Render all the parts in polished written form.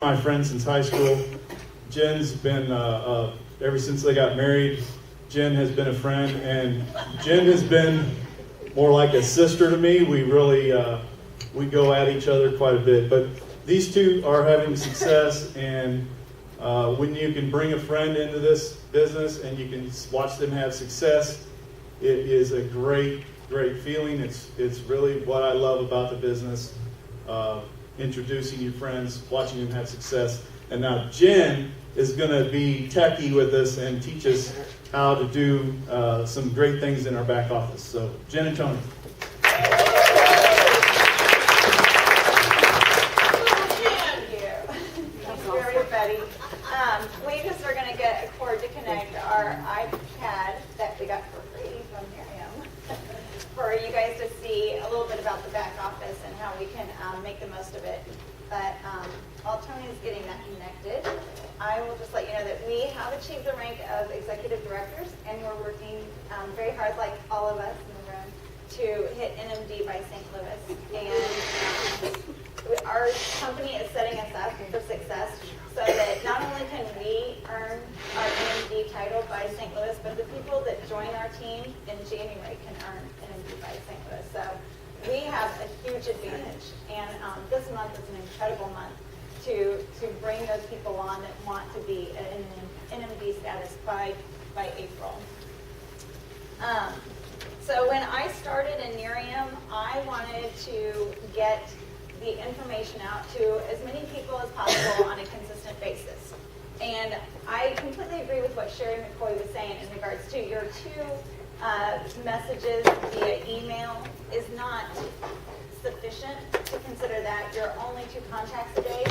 My friend since high school. Jen's been, ever since they got married, Jen has been a friend, and Jen has been more like a sister to me. We really, we go at each other quite a bit, but these two are having success, and when you can bring a friend into this business and you can watch them have success, it is a great feeling. It's really what I love about the business. Introducing your friends, watching them have success. And now Jen is going to be techie with us and teach us how to do some great things in our back office. So Jen and Tony. Thank you, everybody. We just are going to get a cord to connect our iPad that we got for free from Nerium for you guys to see a little bit about the back office and how we can make the most of it. But while Tony's getting that connected, I will just let you know that we have achieved the rank of executive directors, and we're working very hard, like all of us in the room, to hit NMD by St. Louis. And our company is setting us up for success so that not only can we earn our NMD title by St. Louis, but the people that join our team in January can earn NMD by St. Louis. So we have a huge advantage, and this month is an incredible month to bring those people on that want to be in NMD status by April. So when I started in Nerium, I wanted to get the information out to as many people as possible on a consistent basis. And I completely agree with what Sherry McCoy was saying in regards to your two messages via email is not sufficient to consider that your only 2 contacts a day.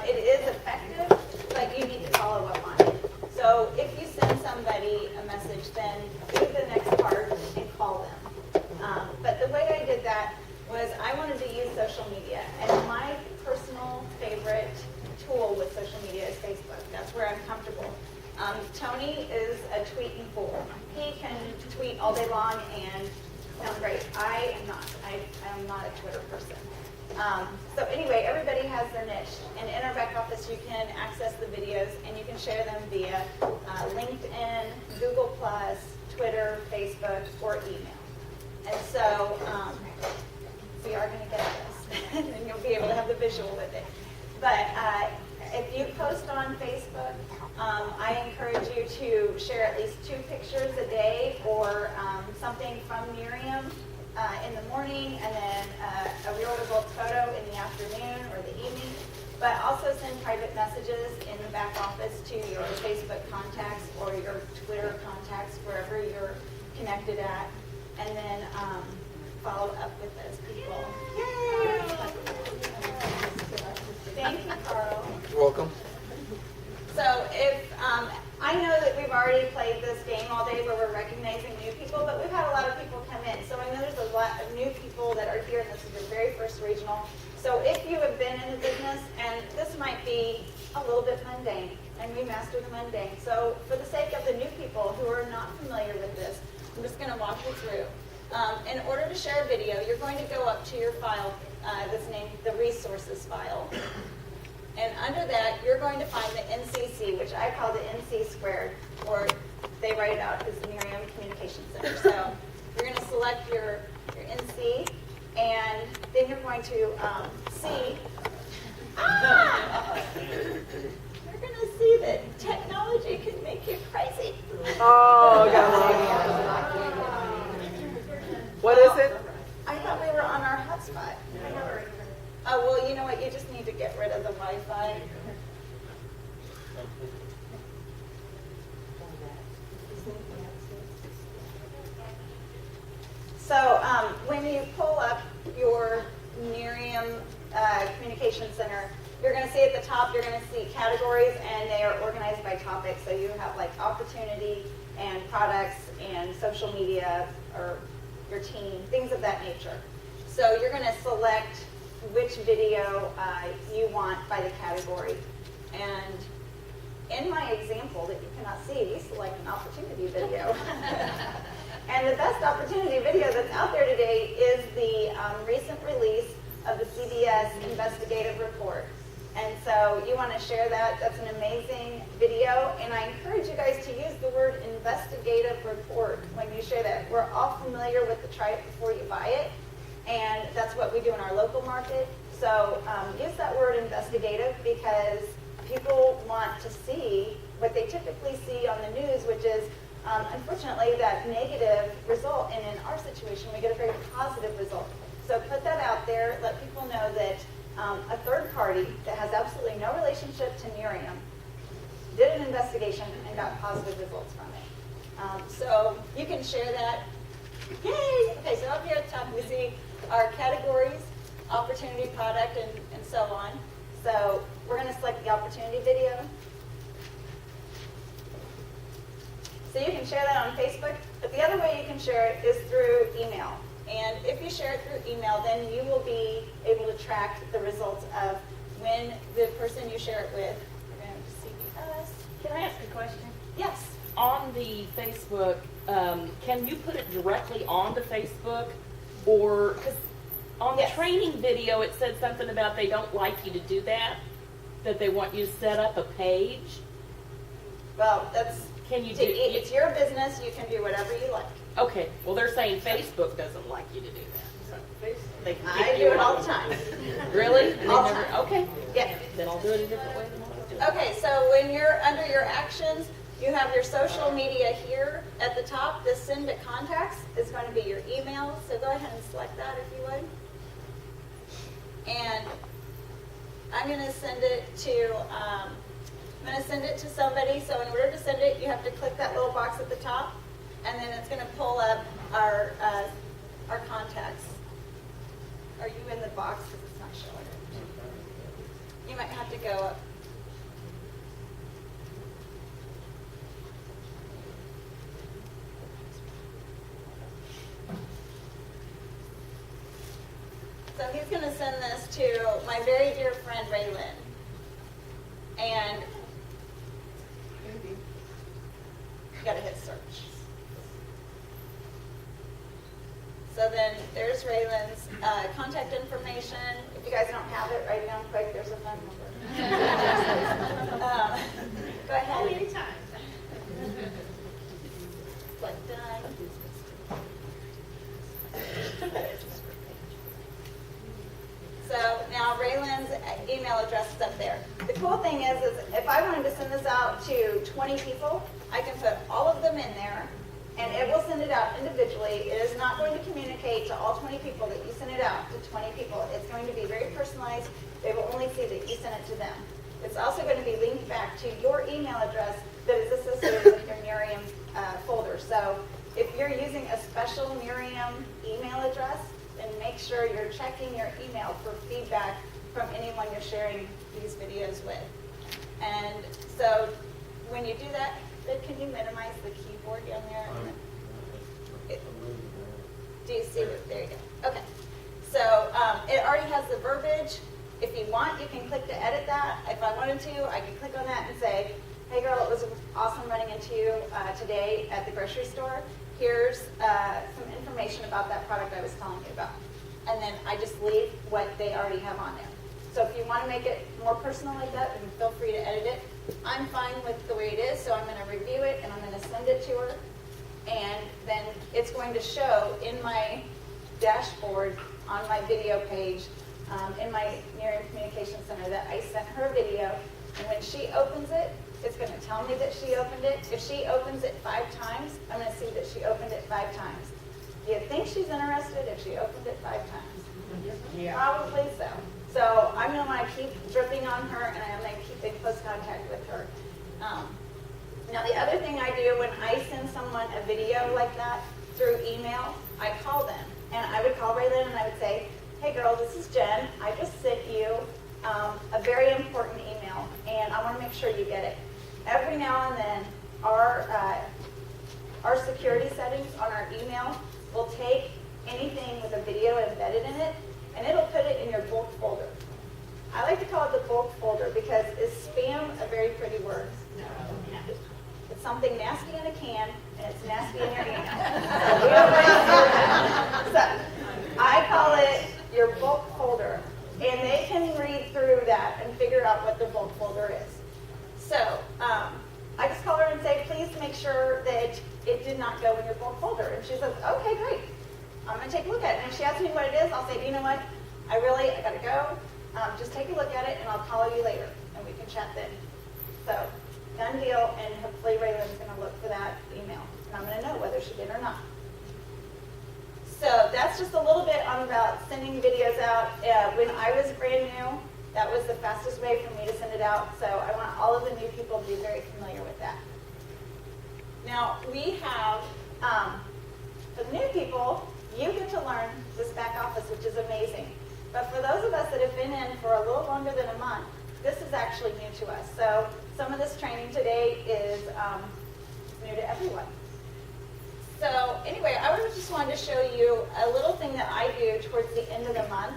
It is effective, but you need to follow up on it. So if you send somebody a message, then do the next part and call them. But the way I did that was I wanted to use social media, and my personal favorite tool with social media is Facebook. That's where I'm comfortable. Tony is a tweeting fool. He can tweet all day long and sound great. I am not. I am not a Twitter person. So anyway, everybody has their niche. And in our back office, you can access the videos, and you can share them via LinkedIn, Google+, Twitter, Facebook, or email. And so we are going to get this, and you'll be able to have the visual with it. But if you post on Facebook, I encourage you to share at least 2 pictures a day, or something from Nerium in the morning, and then a real results photo in the afternoon or the evening. But also send private messages in the back office to your Facebook contacts or your Twitter contacts, wherever you're connected at, and then follow up with those people. Yay! Thank you, Carl. You're welcome. So if I know that we've already played this game all day where we're recognizing new people, but we've had a lot of people come in. So I know there's a lot of new people that are here, and this is your very first regional. So if you have been in the business, and this might be a little bit mundane, and we master the mundane. So for the sake of the new people who are not familiar with this, I'm just going to walk you through. In order to share a video, you're going to go up to your file that's named the resources file. And under that, you're going to find the NCC, which I call the NC squared, or they write it out as Nerium Communication Center. So you're going to select your NC, and then you're going to see, you're going to see that technology can make you crazy. Oh, God. What is it? I thought we were on our hotspot. Oh, well, you know what? You just need to get rid of the Wi-Fi. So when you pull up your Nerium Communication Center, you're going to see at the top, you're going to see categories, and they are organized by topic. So you have like opportunity and products and social media, or your team, things of that nature. So you're going to select which video you want by the category. And in my example that you cannot see, we select an opportunity video. And the best opportunity video that's out there today is the recent release of the CBS investigative report. And so you want to share that. That's an amazing video. And I encourage you guys to use the word investigative report when you share that. We're all familiar with the try it before you buy it. And that's what we do in our local market. So use that word investigative because people want to see what they typically see on the news, which is unfortunately that negative result. And in our situation, we get a very positive result. So put that out there. Let people know that a third party that has absolutely no relationship to Nerium did an investigation and got positive results from it. So you can share that. Yay! Okay, so up here at the top we see our categories, opportunity, product, and so on. So we're going to select the opportunity video. So you can share that on Facebook, but the other way you can share it is through email. And if you share it through email, then you will be able to track the results of when the person you share it with, you're going to see us. Can I ask a question? Yes. On the Facebook, can you put it directly onto Facebook? Or, because on the Yes. training video, it said something about they don't like you to do that they want you to set up a page. Well, that's, Can you do it's your business. You can do whatever you like. Okay, well, they're saying Facebook doesn't like you to do that. So they can I kick do you it all out. the time. Really? And they All the never- time. Okay. Yeah. Then I'll do it a different way than what I do. Okay, so when you're under your actions, you have your social media here at the top. The send to contacts is going to be your email. So go ahead and select that if you would. And I'm going to send it to somebody. So in order to send it, you have to click that little box at the top, and then it's going to pull up our contacts. Are you in the box because it's not showing it? You might have to go up. So he's going to send this to my very dear friend Raylan. And you got to hit search. So then there's Raylan's contact information. If you guys don't have it, write it down quick. There's a phone number. Go ahead. Anytime. Click done. So now Raylan's email address is up there. The cool thing is if I wanted to send this out to 20 people, I can put all of them in there, and it will send it out individually. It is not going to communicate to all 20 people that you send it out to 20 people. It's going to be very personalized. They will only see that you sent it to them. It's also going to be linked back to your email address that is associated with your Nerium folder. So if you're using a special Nerium email address, then make sure you're checking your email for feedback from anyone you're sharing these videos with. And so when you do that, then can you minimize the keyboard down there? Do you see it? There you go. Okay. So it already has the verbiage. If you want, you can click to edit that. If I wanted to, I can click on that and say, hey girl, it was awesome running into you today at the grocery store. Here's some information about that product I was telling you about. And then I just leave what they already have on there. So if you want to make it more personal like that, then feel free to edit it. I'm fine with the way it is, so I'm going to review it and I'm going to send it to her. And then it's going to show in my dashboard on my video page in my Nerium Communication Center that I sent her a video. And when she opens it, it's going to tell me that she opened it. If she opens it 5 times, I'm going to see that she opened it 5 times. Do you think she's interested if she opened it 5 times? Yeah. Probably so. So I'm going to want to keep dripping on her, and I'm going to keep in close contact with her. Now, the other thing I do when I send someone a video like that through email, I call them. And I would call Raylan and I would say, hey girl, this is Jen. I just sent you a very important email, and I want to make sure you get it. Every now and then, our security settings on our email will take anything with a video embedded in it, and it'll put it in your bulk folder. I like to call it the bulk folder because is spam a very pretty word? No. It's something nasty in a can, and it's nasty in your email. So I call it your bulk folder, and they can read through that and figure figure out what the bulk folder is. So I just call her and say, please make sure that it did not go in your bulk folder. And she says, okay, great. I'm going to take a look at it. And if she asks me what it is, I'll say, you know what? I got to go. Just take a look at it, and I'll call you later, and we can chat then. So, done deal, and hopefully Raylan's going to look for that email, and I'm going to know whether she did or not. So that's just a little bit on about sending videos out. When I was brand new, that was the fastest way for me to send it out. So I want all of the new people to be very familiar with that. Now we have, for the new people, you get to learn this back office, which is amazing. But for those of us that have been in for a little longer than a month, this is actually new to us. So some of this training today is new to everyone. So anyway, I just wanted to show you a little thing that I do towards the end of the month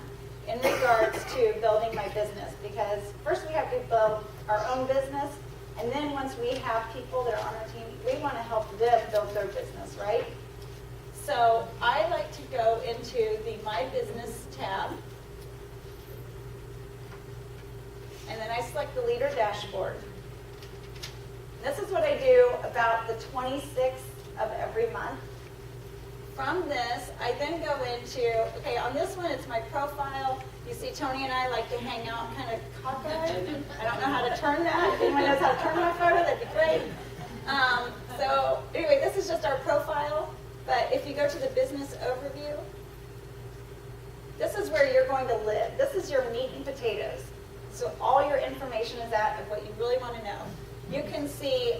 in regards to building my business. Because first we have to build our own business, and then once we have people that are on our team, we want to help them build their business, right? So I like to go into the My Business tab, and then I select the Leader Dashboard. This is what I do about the 26th of every month. From this, I then go into, okay, on this one, it's my profile. You see Tony and I like to hang out kind of cockeyed. I don't know how to turn that. If anyone knows how to turn my photo, that'd be great. So anyway, this is just our profile. But if you go to the business overview, this is where you're going to live. This is your meat and potatoes. So all your information is at of what you really want to know. You can see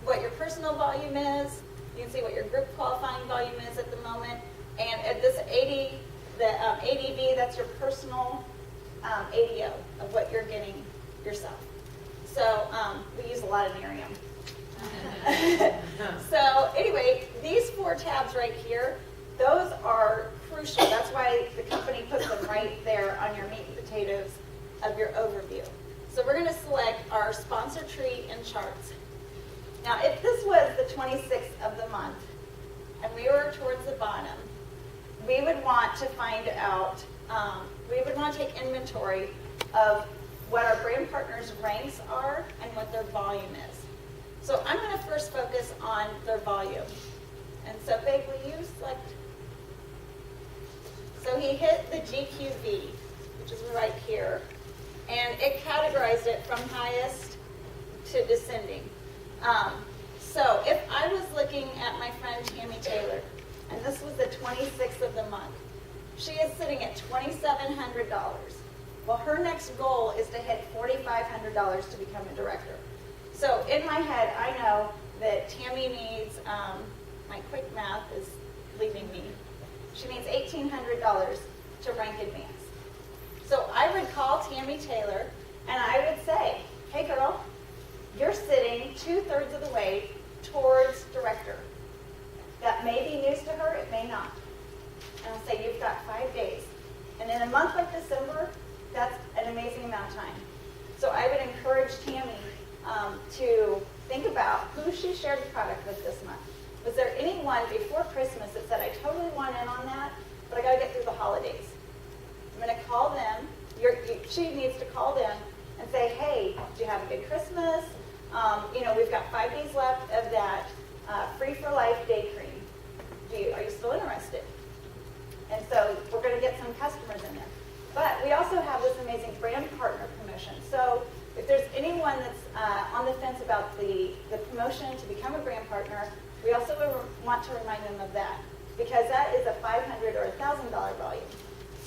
what your personal volume is. You can see what your group qualifying volume is at the moment. And at this 80, the ADV, that's your personal ADO of what you're getting yourself. So we use a lot of Nerium. So anyway, these 4 tabs right here, those are crucial. That's why the company puts them right there on your meat and potatoes of your overview. So we're going to select our sponsor tree and charts. Now, if this was the 26th of the month, and we were towards the bottom, we would want to find out, we would want to take inventory of what our brand partners' ranks are and what their volume is. So I'm going to first focus on their volume. And so, babe, will you select? So he hit the GQV, which is right here, and it categorized it from highest to descending. So if I was looking at my friend Tammy Taylor, and this was the 26th of the month, she is sitting at $2,700. Well, her next goal is to hit $4,500 to become a director. So in my head, I know that Tammy needs, my quick math is leaving me, she needs $1,800 to rank advance. So I would call Tammy Taylor, and I would say, hey girl, you're sitting 2/3 of the way towards director. That may be news to her, it may not. And I'll say, you've got 5 days. And in a month like December, that's an amazing amount of time. So I would encourage Tammy to think about who she shared the product with this month. Was there anyone before Christmas that said, I totally want in on that, but I got to get through the holidays? I'm going to call them. She needs to call them and say, hey, did you have a good Christmas? We've got 5 days left of that Free for Life day cream. Are you still interested? And so we're going to get some customers in there. But we also have this amazing brand partner promotion. So if there's anyone that's on the fence about the promotion to become a brand partner, we also want to remind them of that, because that is a $500 or $1,000 volume.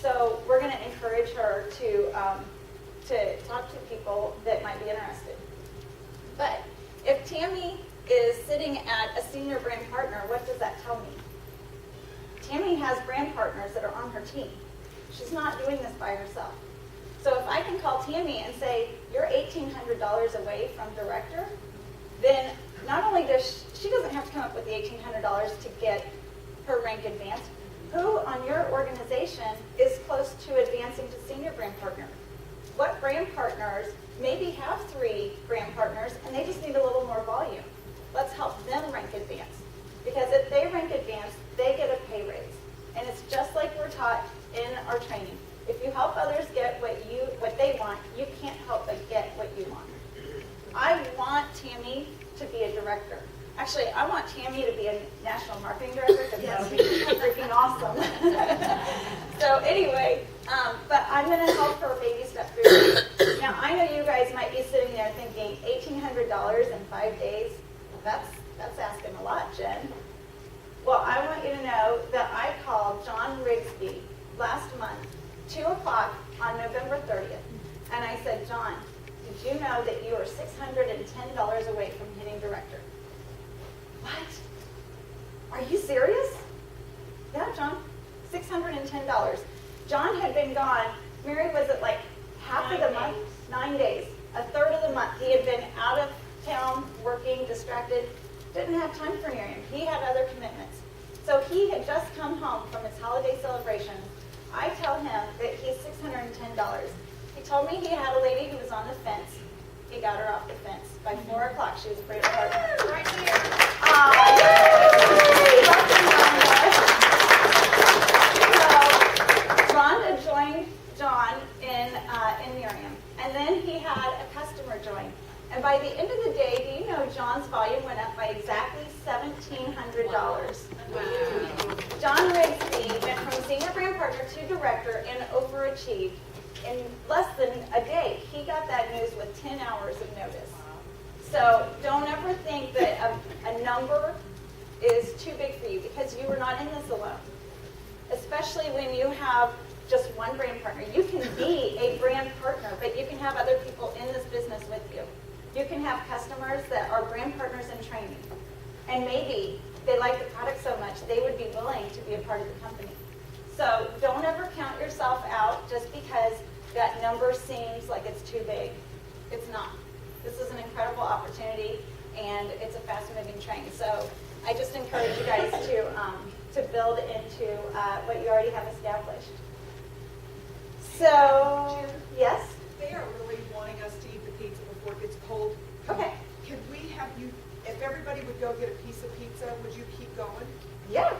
So we're going to encourage her to talk to people that might be interested. But if Tammy is sitting at a senior brand partner, what does that tell me? Tammy has brand partners that are on her team. She's not doing this by herself. So if I can call Tammy and say, you're $1,800 away from director, then not only does she doesn't have to come up with the $1,800 to get her rank advanced, who on your organization is close to advancing to senior brand partner? What brand partners maybe have 3 brand partners and they just need a little more volume? Let's help them rank advance. Because if they rank advance, they get a pay raise. And it's just like we're taught in our training. If you help others get what they want, you can't help director. Actually, I want Tammy to be a national marketing director because that would be freaking awesome. So anyway, but I'm going to help her baby step through. Now, I know you guys might be sitting there thinking $1,800 in 5 days. That's asking a lot, Jen. Well, I want you to know that I called John Rigsby last month, 2 o'clock on November 30th. And I said, John, did you know that you are $610 away from hitting director? What? Are you serious? Yeah, John, $610. John had been gone. Mary, was it like half of the month? 9 days. A third of the month. He had been out of town, working, distracted. Didn't have time for Nerium. He had other commitments. So he had just come home from his holiday celebration. I tell him that he's $610. He told me he had a lady who was on the fence. He got her off the fence. By 4 o'clock, she was a great partner. Right So Rhonda joined John in Nerium. And then he had a customer join. And by the end of the day, do you know John's volume went up by exactly $1,700. John Rigsby went from senior brand partner to director and overachieved. In less than a day, he got that news with 10 hours of notice. So don't ever think that a number is too big for you because you were not in this alone. Especially when you have just one brand partner. You can be a brand partner, but you can have other people in this business with you. You can have customers that are brand partners in training. And maybe they like the product so much, they would be willing to be a part of the company. So don't ever count yourself out just because that number seems like it's too big. It's not. This is an incredible opportunity, and it's a fast-moving train. So I just encourage you guys to build into what you already have established. So, yes? They are really wanting us to eat the pizza before it gets cold. Okay. Could we have you, if everybody would go get a piece of pizza, would you keep going? Yeah,